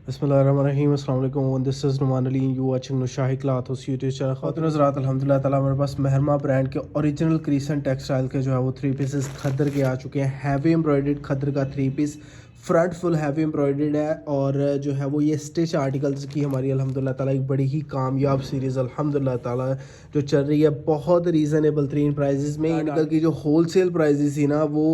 बिस्मिल्लाहिर्रहमानिर्रहीम अस्सलाम वालेकुम this is Numan Ali you watching Nushahi clothes YouTube channel. ख़ातिन हज़रात अल्हम्दुलिल्लाह ताला हमारे पास महरमा ब्रांड के ओरिजिनल क्रीसन टेक्सटाइल के जो है वो 3 पीसेस खद्दर के आ चुके हैं। हैवी एम्ब्रॉयडर्ड खद्दर का 3 piece front full heavy embroidered है और जो है वो ये स्टिच आर्टिकल्स की हमारी अल्हम्दुलिल्लाह ताला एक बड़ी ही कामयाब सीरीज़ अल्हम्दुलिल्लाह ताला जो चल रही है बहुत रीज़नेबल तरीन प्राइजेज़ में। आर्टिकल की जो होल सेल प्राइजेज़ थी ना वो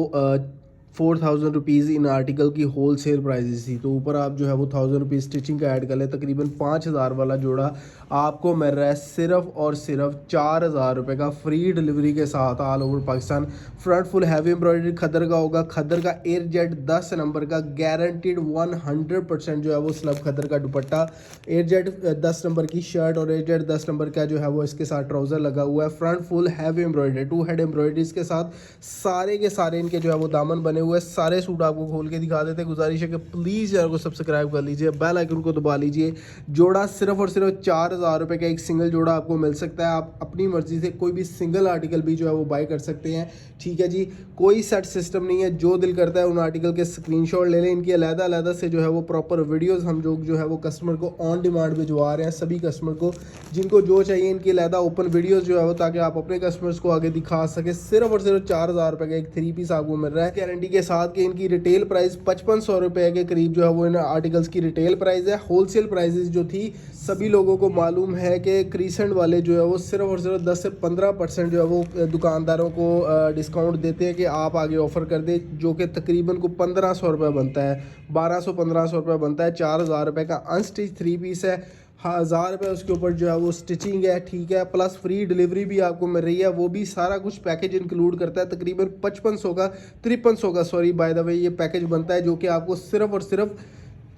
4000 रुपीज़ इन आर्टिकल की होल सेल प्राइजेस थी, तो ऊपर आप जो है वो 1000 रुपीज़ स्टिचिंग का ऐड कर लें, तकरीबन 5000 वाला जोड़ा आपको मिल रहा है सिर्फ और सिर्फ 4000 रुपये का फ्री डिलीवरी के साथ all over Pakistan. Front full heavy embroidery खद्दर का होगा, खद्दर का एयर जेट 10 नंबर का गारंटीड 100% जो है वो स्लब खद्दर का दुपट्टा, एयर जेट 10 नंबर की शर्ट और एयर जेट 10 नंबर का जो है वो इसके साथ ट्राउज़र लगा हुआ है। Front full heavy embroidery 2 head embroideries के साथ सारे के सारे इनके जो है वो दामन बने हुए सारे सूट आपको खोल के दिखा देते हैं। गुजारिश है कि प्लीज़ चैनल को सब्सक्राइब कर लीजिए, बेल आइकन को दबा लीजिए। जोड़ा सिर्फ और सिर्फ 4000 रुपये का एक सिंगल जोड़ा आपको मिल सकता है। आप अपनी मर्जी से कोई भी सिंगल आर्टिकल भी जो है वो बाय कर सकते हैं, ठीक है जी। कोई सेट सिस्टम नहीं है, जो दिल करता है उन आर्टिकल के स्क्रीनशॉट ले लें। इनकी अलग से जो है वो प्रॉपर वीडियोज़ हम जो है वो कस्टमर को ऑन डिमांड भिजवा रहे हैं, सभी कस्टमर को जिनको जो चाहिए इनकी अलग ओपन वीडियोज़ जो है वो, ताकि आप अपने कस्टमर्स को आगे दिखा सके। सिर्फ और सिर्फ 4000 रुपये का एक 3 पीस आपको मिल रहा है गारंटी के साथ कि इनकी रिटेल प्राइस 5500 रुपये के करीब जो है वो इन आर्टिकल्स की रिटेल प्राइस है। होलसेल प्राइसेस जो थी सभी लोगों को मालूम है कि क्रीसेंट वाले जो है वो सिर्फ और सिर्फ 10 से 15% जो है वो दुकानदारों को डिस्काउंट देते हैं कि आप आगे ऑफ़र कर दें, जो कि तकरीबन को 1500 रुपये बनता है, 1200-1500 रुपये बनता है। 4000 रुपये का अनस्टिच 3 पीस है, 1000 रुपये उसके ऊपर जो है वो स्टिचिंग है, ठीक है, प्लस फ्री डिलीवरी भी आपको मिल रही है। वो भी सारा कुछ पैकेज इंक्लूड करता है। तकरीबन 5300 का सॉरी बाय द वे ये पैकेज बनता है, जो कि आपको सिर्फ और सिर्फ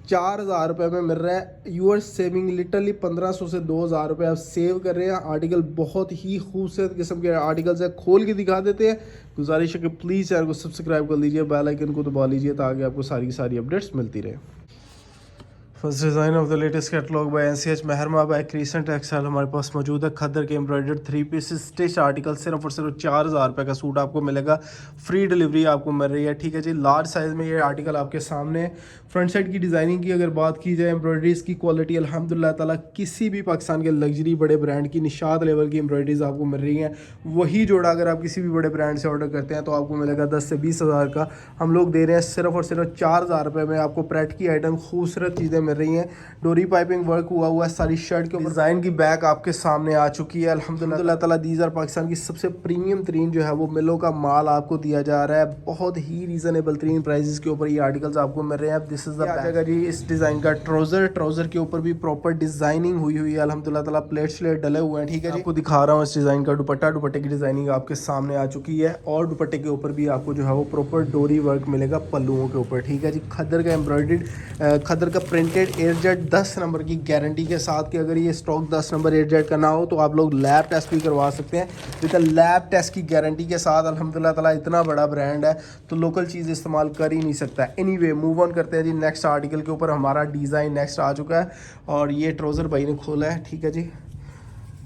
4000 रुपये में मिल रहा है। यू आर सेविंग लिटरली 1500 से 2000 रुपये आप सेव कर रहे हैं। आर्टिकल बहुत ही खूबसूरत किस्म के आर्टिकल्स है, खोल के दिखा देते हैं। गुजारिश है कि प्लीज़ चैनल को सब्सक्राइब कर लीजिए, बेल आइकन को दबा लीजिए ताकि आपको सारी की सारी अपडेट्स मिलती रहे। First design of the latest catalogue by NCH Mahrama by Kreesan textile हमारे पास मौजूद है। खद्दर के एम्ब्रॉयडर्ड 3 पीसेस स्टिच आर्टिकल सिर्फ और सिर्फ 4000 रुपये का सूट आपको मिलेगा, फ्री डिलीवरी आपको मिल रही है, ठीक है जी। लार्ज साइज़ में ये आर्टिकल आपके सामने। फ्रंट साइड की डिज़ाइनिंग की अगर बात की जाए, एम्ब्रॉयडरीज़ की क्वालिटी अल्हम्दुलिल्लाह ताला किसी भी पाकिस्तान के लग्जरी बड़े ब्रांड की निशात लेवल की एम्ब्रॉयडरीज़ आपको मिल रही हैं। वही जोड़ा अगर आप किसी भी बड़े ब्रांड से ऑर्डर करते हैं तो आपको मिलेगा 10 से 20 हज़ार का। हम लोग दे रहे हैं सिर्फ और सिर्फ 4000 रुपये में। आपको प्रेट की आइटम खूबसूरत चीज़ें मिल रही हैं, डोरी पाइपिंग वर्क हुआ हुआ है सारी शर्ट के ऊपर। डिज़ाइन की बैक आपके सामने आ चुकी है अल्हम्दुलिल्लाह ताला। दीज आर पाकिस्तान की सबसे प्रीमियम तरीन जो है वो मिलों का माल आपको दिया जा रहा है, बहुत ही रीज़नेबल तरीन प्राइसेस के ऊपर ये आर्टिकल्स आपको मिल रहे हैं। दिस इज़ द बैक जी। इस डिज़ाइन का ट्राउज़र के ऊपर भी प्रॉपर डिज़ाइनिंग हुई हुई है अल्हम्दुलिल्लाह ताला, प्लेट स्लेट डले हुए हैं, ठीक है जी। आपको दिखा रहा हूँ इस डिज़ाइन का दुपट्टे की डिज़ाइनिंग आपके सामने आ चुकी है और दुपट्टे के ऊपर भी आपको जो है वो प्रॉपर डोरी वर्क मिलेगा पल्लुओं के ऊपर, ठीक है जी। खद्दर का एम्ब्रॉयडर्ड खद्दर का प्रिंटेड एयर जेट 10 नंबर की गारंटी के साथ कि अगर ये स्टॉक 10 नंबर एयर जेट का ना हो तो आप लोग लैब टेस्ट भी करवा सकते हैं विद लैब टेस्ट की गारंटी के साथ। अल्हम्दुलिल्लाह ताला इतना बड़ा ब्रांड है तो लोकल चीज़ इस्तेमाल कर ही नहीं सकता। एनीवे मूव ऑन करते हैं जी नेक्स्ट आर्टिकल के ऊपर। हमारा डिज़ाइन नेक्स्ट आ चुका है और ये ट्राउज़र भाई ने खोला है, ठीक है जी।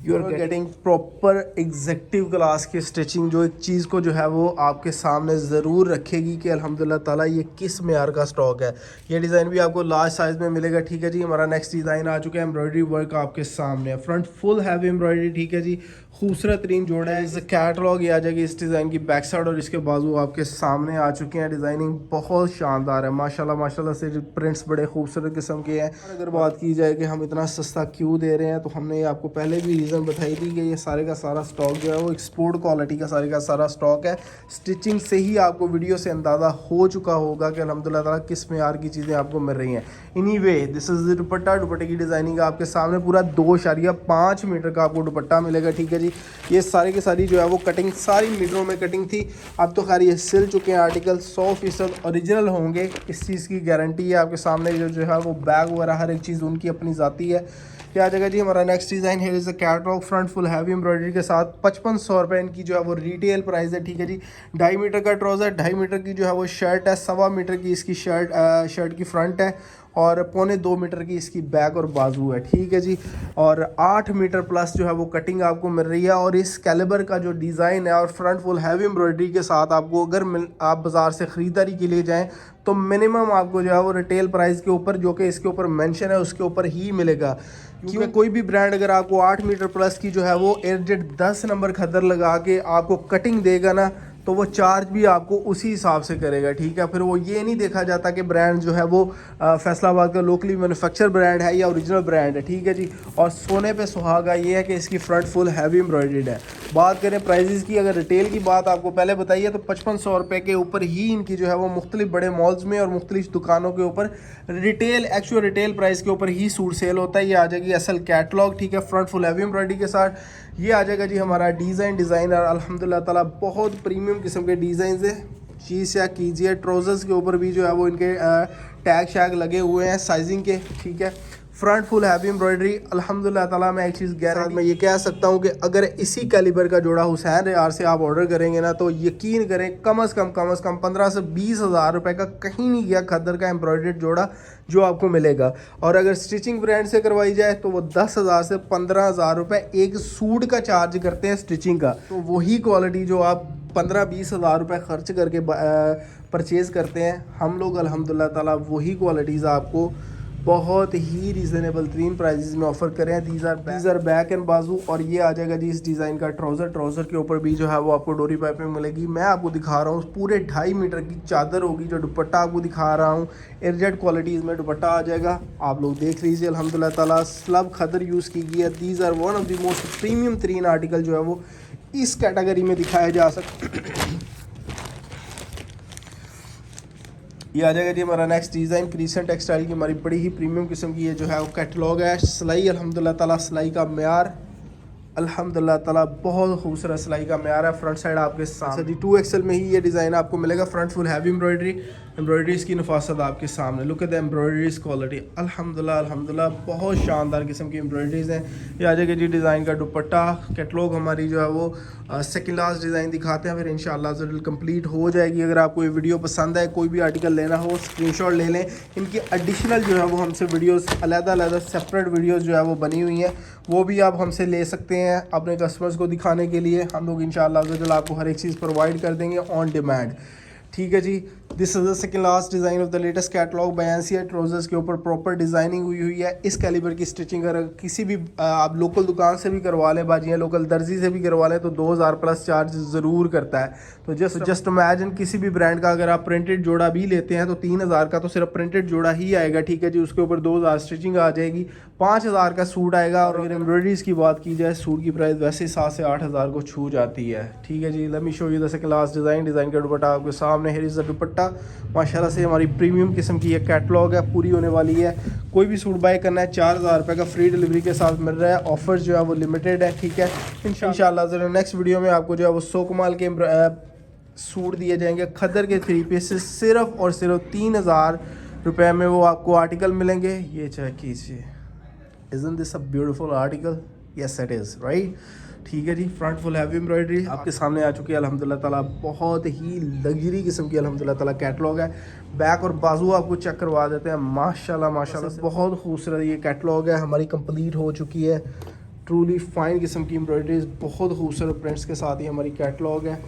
You are getting proper executive class की स्टिचिंग, जो एक चीज़ को जो है वो आपके सामने ज़रूर रखेगी कि अल्हम्दुलिल्लाह ताला ये किस मेयार का स्टॉक है। ये डिज़ाइन भी आपको लार्ज साइज़ में मिलेगा, ठीक है जी। हमारा नेक्स्ट डिज़ाइन आ चुका है, एम्ब्रॉयडरी वर्क आपके सामने है, फ्रंट फुल हैवी एम्ब्रॉयडरी, ठीक है जी। खूबसूरत तरीन जोड़ा है। इस कैटलॉग ये आ जाएगी इस डिज़ाइन की बैक साइड और इसके बाजू आपके सामने आ चुके हैं। डिज़ाइनिंग बहुत शानदार है माशाल्लाह से, प्रिंट्स बड़े खूबसूरत किस्म के हैं। अगर बात की जाए कि हम इतना सस्ता क्यों दे रहे हैं, तो हमने आपको पहले भी रीज़न बताई थी कि ये सारे का सारा स्टॉक जो है वो एक्सपोर्ट क्वालिटी का सारे का सारा स्टॉक है। स्टिचिंग से ही आपको वीडियो से अंदाज़ा हो चुका होगा कि अल्हम्दुलिल्लाह ताला किस मेयार की चीज़ें आपको मिल रही हैं। एनीवे दिस इज़ द दुपट्टे की डिज़ाइनिंग आपके सामने पूरा 2.5 मीटर का आपको दुपट्टा मिलेगा, ठीक है जी। ये सारे के सारी जो है वो कटिंग सारी मीटरों में कटिंग थी, अब तो खैर ये सिल चुके हैं आर्टिकल, 100% ओरिजिनल होंगे, इस चीज़ की गारंटी है आपके सामने। जो है वो बैग वगैरह हर एक चीज़ उनकी अपनी ज़ाती है। क्या आ जाएगा जी हमारा नेक्स्ट डिज़ाइन है, is a catalogue front full heavy embroidery के साथ 5500 रुपये इनकी जो है वो रिटेल प्राइस है, ठीक है जी। 2.5 मीटर का ट्राउज़र, 2.5 मीटर की जो है वो शर्ट है, 1.25 मीटर की इसकी शर्ट की फ्रंट है और 1.25 मीटर की इसकी बैक और बाजू है, ठीक है जी। और 8 मीटर प्लस जो है वो कटिंग आपको मिल रही है। और इस कैलिबर का जो डिज़ाइन है और फ्रंट फुल हैवी एम्ब्रॉयडरी के साथ आपको अगर आप बाज़ार से ख़रीदारी के लिए जाएँ तो मिनिमम आपको जो है वो रिटेल प्राइस के ऊपर, जो कि इसके ऊपर मेंशन है, उसके ऊपर ही मिलेगा। क्योंकि कोई भी ब्रांड अगर आपको 8 मीटर प्लस की जो है वो एयरजेट 10 नंबर खद्दर लगा के आपको कटिंग देगा ना, तो वो चार्ज भी आपको उसी हिसाब से करेगा, ठीक है। फिर वो ये नहीं देखा जाता कि ब्रांड जो है वो फैसलाबाद का लोकली मैन्युफैक्चर ब्रांड है या ओरिजिनल ब्रांड है, ठीक है जी। और सोने पे सुहागा ये है कि इसकी फ्रंट फुल हैवी एम्ब्रॉयडर्ड है। बात करें प्राइजेज़ की, अगर रिटेल की बात आपको पहले बताइए तो 5500 रुपये के ऊपर ही इनकी जो है वो मुख्तलिफ बड़े मॉल्स में और मुख्तलिफ दुकानों के ऊपर रिटेल, एक्चुअल रिटेल प्राइस के ऊपर ही सूट सेल होता है। ये आ जाएगी असल कैटलॉग, ठीक है, फ्रंट फुल हैवी एम्ब्रॉयडरी के साथ। ये आ जाएगा जी हमारा डिज़ाइनर, अल्हम्दुलिल्लाह ताला बहुत प्रीमियम किस्म के डिज़ाइन है। चीज़ चेक कीजिए, ट्राउज़र्स के ऊपर भी जो है वो इनके टैग शैग लगे हुए हैं साइजिंग के, ठीक है। फ्रंट फुल हैवी एम्ब्रॉयडरी, अल्हम्दुलिल्लाह ताला मैं एक चीज़ गारंटी मैं ये कह सकता हूँ कि अगर इसी कैलिबर का जोड़ा हुसैन रेयार से आप ऑर्डर करेंगे ना, तो यकीन करें कम से कम 15 से 20 हज़ार रुपये का कहीं नहीं गया खद्दर का एम्ब्रॉयडर्ड जोड़ा जो आपको मिलेगा। और अगर स्टिचिंग ब्रांड से करवाई जाए तो वो 10,000 से 15,000 रुपये एक सूट का चार्ज करते हैं स्टिचिंग का। तो वही क्वालिटी जो आप 15-20 हज़ार रुपये ख़र्च करके परचेज़ करते हैं, हम लोग अल्हम्दुलिल्लाह ताला वही क्वालिटीज़ आपको बहुत ही रीज़नेबल तरीन प्राइजेज़ में ऑफ़र करें हैं। दीज आर बैक एंड बाजू। और ये आ जाएगा जी इस डिज़ाइन का ट्राउज़र के ऊपर भी जो है वो आपको डोरी पाइपिंग मिलेगी। मैं आपको दिखा रहा हूँ पूरे 2.5 मीटर की चादर होगी। जो दुपट्टा आपको दिखा रहा हूँ एयरजेट क्वालिटीज़ में दुपट्टा आ जाएगा, आप लोग देख लीजिए। अल्हम्दुलिल्लाह ताला स्लब खदर यूज़ की गई है। These are one of the most premium तरीन आर्टिकल जो है वो इस कैटेगरी में दिखाया जा सकता। ये आ जाएगा जी हमारा नेक्स्ट डिज़ाइन क्रीसेंट टेक्सटाइल की, हमारी बड़ी ही प्रीमियम किस्म की ये जो है वो कैटलॉग है। सिलाई अल्हम्दुलिल्लाह ताला, सिलाई का म्यार अल्हम्दुलिल्लाह ताला बहुत खूबसूरत सिलाई का म्यार है। फ्रंट साइड आपके सामने 2XL में ही ये डिज़ाइन आपको मिलेगा। फ्रंट फुल हैवी एम्ब्रॉयडरीज की नफासत आपके सामने। Look at the embroideries quality, अल्हम्दुलिल्लाह बहुत शानदार किस्म की एम्ब्रॉयडरीज हैं। ये आ जाएगा जी डिज़ाइन का दुपट्टा। कैटलॉग हमारी जो है वो सेकंड लास्ट डिज़ाइन दिखाते हैं, फिर इंशाल्लाह ज़रूर कंप्लीट हो जाएगी। अगर आपको ये वीडियो पसंद है, कोई भी आर्टिकल लेना हो, स्क्रीनशॉट ले लें। इनकी एडिशनल जो है वो हमसे वीडियोज़ अलग सेपरेट वीडियोज़ जो है वो बनी हुई हैं, वो भी आप हमसे ले सकते हैं अपने कस्टमर्स को दिखाने के लिए। हम लोग इंशाल्लाह ज़रूर आपको हर एक चीज़ प्रोवाइड कर देंगे ऑन डिमांड, ठीक है जी। This is the second last design of the latest catalogue. बयानसिया ट्राउजर्स के ऊपर प्रॉपर डिज़ाइनिंग हुई है। इस कैलिबर की स्टिचिंग अगर किसी भी आप लोकल दुकान से भी करवा लें, बाजियाँ लोकल दर्जी से भी करवा लें, तो 2000 प्लस चार्ज ज़रूर करता है। तो जस्ट इमेजिन किसी भी ब्रांड का अगर आप प्रिंटेड जोड़ा भी लेते हैं तो 3000 का तो सिर्फ प्रिंटेड जोड़ा ही आएगा, ठीक है जी। उसके ऊपर 2000 स्टिचिंग आ जाएगी, 5000 का सूट आएगा। और अगर एम्ब्रॉयडरीज की बात की जाए, सूट की प्राइस वैसे 7 से 8000 को छू जाती है, ठीक है जी। Let me show you the second last design का दुपट्टा आपके सामने। हियर इज़ द दुपट्टा, माशाल्लाह से हमारी प्रीमियम किस्म की ये कैटलॉग है, पूरी होने वाली है। कोई भी सूट बाय करना है 4000 रुपये का फ्री डिलीवरी के साथ मिल रहा है। ऑफर जो है वो लिमिटेड है, ठीक है। इंशाल्लाह ज़रूर नेक्स्ट वीडियो में आपको जो है वो 100 कमाल के सूट दिए जाएंगे खद्दर के 3 पीसेस, सिर्फ और सिर्फ 3000 रुपये में वो आपको आर्टिकल मिलेंगे। ये चेक कीजिए, isn't this a beautiful article? Yes it is, right, ठीक है जी। फ्रंट फुल हैवी एम्ब्रॉयडरी आपके सामने आ चुकी है अल्हम्दुलिल्लाह ताला। बहुत ही लग्जरी किस्म की अल्हम्दुलिल्लाह ताला कैटलॉग है। बैक और बाजू आपको चेक करवा देते हैं। माशाल्लाह बहुत खूबसूरत ये कैटलॉग है, हमारी कंप्लीट हो चुकी है। ट्रूली फाइन किस्म की एम्ब्रॉयडरीज, बहुत खूबसूरत प्रिंट्स के साथ ही हमारी कैटलॉग है,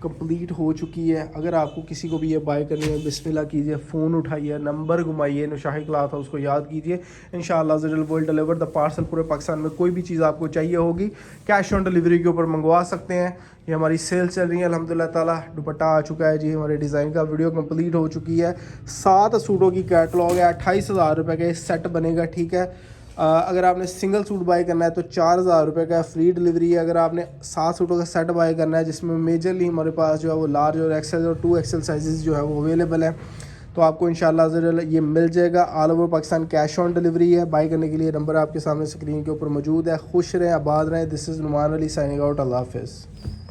कंप्लीट हो चुकी है। अगर आपको किसी को भी ये बाय करनी है, बिस्मिल्लाह कीजिए, फ़ोन उठाइए, नंबर घुमाइए, नुशाही क्लॉथ हाउस उसको याद कीजिए। इंशाअल्लाह ज़रूर विल डिलीवर द पार्सल। पूरे पाकिस्तान में कोई भी चीज़ आपको चाहिए होगी कैश ऑन डिलीवरी के ऊपर मंगवा सकते हैं। ये हमारी सेल चल रही है अल्हम्दुलिल्लाह ताला। दुपट्टा आ चुका है जी हमारे डिज़ाइन का। वीडियो कंप्लीट हो चुकी है। 7 सूटों की कैटलॉग है। 28,000 रुपये का सेट बनेगा, ठीक है। अगर आपने सिंगल सूट बाय करना है तो 4000 रुपये का फ्री डिलीवरी है। अगर आपने 7 सूटों का सेट बाय करना है, जिसमें मेजरली हमारे पास जो है वो लार्ज और एक्सेल और 2XL साइजेस जो है वो अवेलेबल है, तो आपको इंशाल्लाह ज़रूर ये मिल जाएगा। All over Pakistan cash on delivery है। बाय करने के लिए नंबर आपके सामने स्क्रीन के ऊपर मौजूद है। खुश रहें, आबाद रहें। This is Numan Ali signing out. अल्लाह हाफ़िज़।